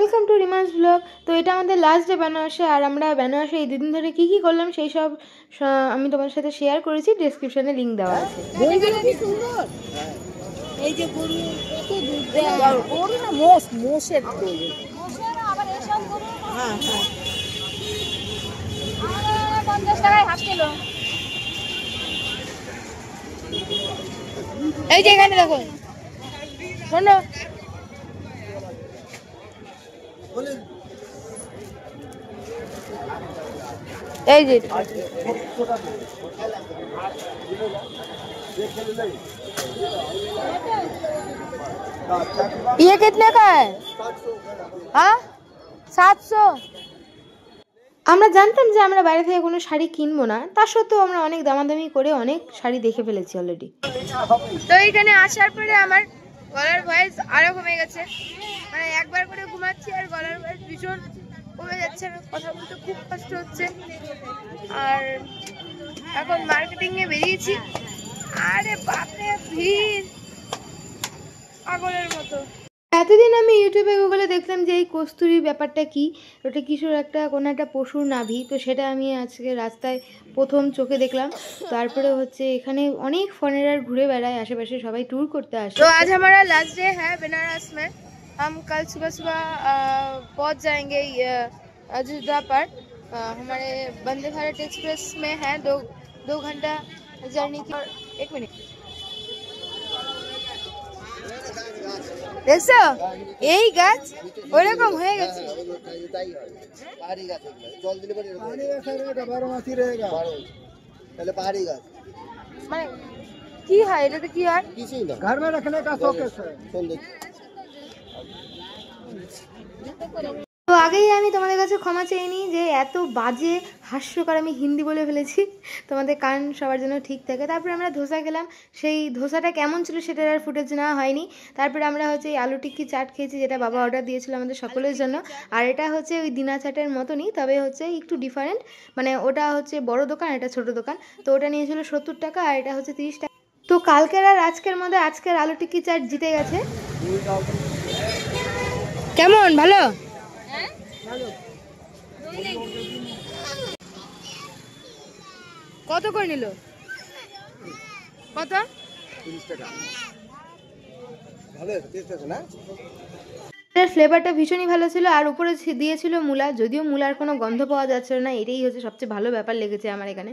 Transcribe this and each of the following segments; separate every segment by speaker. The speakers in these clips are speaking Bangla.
Speaker 1: Welcome to রিমাস blog. তো এটা আমাদের লাস্ট ডে বেনারসে, আর আমরা বেনারসে এই দুদিন ধরে কী কী করলাম সেই সব আমি তোমার সাথে শেয়ার করেছি, ডেসক্রিপশনে লিঙ্ক দেওয়া আছে।
Speaker 2: এই যে গরু কত দুধ দেয়, গরু না মোষ, মোষের দই। আবার এসব গরু, হ্যাঁ হ্যাঁ, 50 টাকায় হাফ কিলো। এই যে এখানে দেখো, শোনো এই যে ये कितने का है? हाँ 700।
Speaker 1: আমরা জানতাম যে আমরা বাইরে থেকে কোনো শাড়ি কিনবো না, তা সত্ত্বেও আমরা অনেক দামাদামি করে অনেক শাড়ি দেখে ফেলেছি অলরেডি।
Speaker 2: তো এখানে আসার পরে আমার গলার ভয়েস আরো কমে গেছে, মানে একবার করে ঘুমাচ্ছি আর গলার ভয়েস ভীষণ কমে যাচ্ছে, আমি কথা বলতে খুব কষ্ট হচ্ছে। আর এখন মার্কেটিং এ বেরিয়েছি, আরে বাপরে ভিড় পাগলের মতো।
Speaker 1: এতদিন আমি ইউটিউবে গুগলে দেখতাম যে এই কস্তুরি ব্যাপারটা কি, ওটা কিশোর একটা কোনো একটা পশুর নাভি, তো সেটা আমি আজকে রাস্তায় প্রথম চোখে দেখলাম। তারপরে হচ্ছে এখানে অনেক ফরেনার ঘুরে বেড়ায়, আশেপাশে সবাই ট্যুর করতে আসে।
Speaker 2: तो आज हमारा लास्ट डे है बनारस में। हम कल सुबह सुबह पहुंच जाएंगे अयोध्या पर। हमारे वंदे भारत एक्सप्रेस में है दो घंटा जर्नी की। और एक मिनट দেখছো এই গাছ ওইরকম হয়ে গেছে,
Speaker 3: पहाड़ी गाछ जल दिले पड़े पहाड़ी गाछ रहेगा 12 मासी रहेगा पहले पहाड़ी गाछ
Speaker 2: মানে কি হয় এটাতে কি হয়?
Speaker 3: किसी ना घर में रखने का शौक है सुन देखो।
Speaker 1: তো আগেই আমি তোমাদের কাছে ক্ষমা চেয়ে নিই যে এত বাজে হাস্যকর আমি হিন্দি বলে ফেলেছি, তোমাদের কান সবার জন্য ঠিক থাকে। তারপরে আমরা ধোসা খেলাম, সেই ধোসাটা কেমন ছিল সেটার আর ফুটেজ নেওয়া হয়নি। তারপরে আমরা হচ্ছে এই আলু টিক্কি চাট খেয়েছি, যেটা বাবা অর্ডার দিয়েছিল আমাদের সকলের জন্য। আর এটা হচ্ছে ওই দিনা চাটের মতনই, তবে হচ্ছে একটু ডিফারেন্ট, মানে ওটা হচ্ছে বড় দোকান, এটা ছোট দোকান। তো ওটা নিয়েছিল 70 টাকা আর এটা হচ্ছে 30 টাকা। তো কালকের আর আজকের মধ্যে আজকের আলু টিক্কি চাট জিতে গেছে।
Speaker 2: কেমন ভালো? কত করে নিল? কত?
Speaker 3: 30 টাকা ভালো 30 টাকা না।
Speaker 1: এর ফ্লেভারটা ভীষণই ভালো ছিল, আর উপরে দিয়েছিল মূলা, যদিও মূলার কোনো গন্ধ পাওয়া যাচ্ছিল না, এটাই হচ্ছে সবচেয়ে ভালো ব্যাপার লেগেছে আমার এখানে।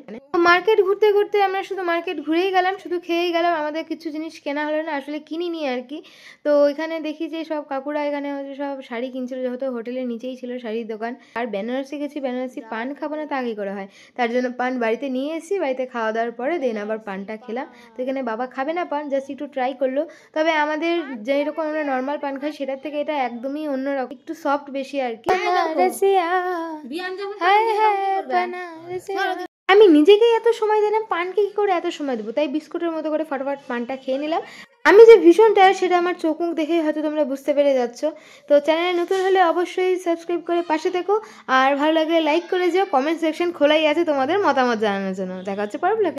Speaker 1: মার্কেট ঘুরতে ঘুরতে আমরা শুধু মার্কেট ঘুরেই গেলাম, শুধু খেয়েই গেলাম, আমাদের কিছু জিনিস কেনা হলো না, আসলে কিনিনি আর কি। তো এখানে দেখি যে সব কাকুরা এখানে হচ্ছে সব শাড়ি কিনছিল, যেহেতু হোটেলের নিচেই ছিল শাড়ির দোকান। আর বেনারসি গেছি, বেনারসি পান খাবো না তা আগেই করা হয়, তার জন্য পান বাড়িতে নিয়ে এসেছি, বাড়িতে খাওয়া দাওয়ার পরে দেন আবার পানটা খেলাম। তো এখানে বাবা খাবে না পান, জাস্ট একটু ট্রাই করলো। তবে আমাদের যেরকম আমরা নর্মাল পান খাই সেটার থেকে এটা একদমই অন্যরকম, একটু সফট বেশি আর কি। আমি নিজেকেই এত সময় দিলাম, পানকে কি করে এত সময় দেবো, তাই বিস্কুটের মতো করে ফটাফট পানটা খেয়ে নিলাম। আমি যে ভীষণ টায়ার্ড সেটা আমার চোখ মুখ দেখেই হয়তো তোমরা বুঝতে পেরে যাচ্ছ। তো চ্যানেলে নতুন হলে অবশ্যই সাবস্ক্রাইব করে পাশে থেকো, আর ভালো লাগলে লাইক করে যেও। কমেন্ট সেকশন খোলাই আছে তোমাদের মতামত জানানোর জন্য। দেখা হচ্ছে পরের ব্লগে।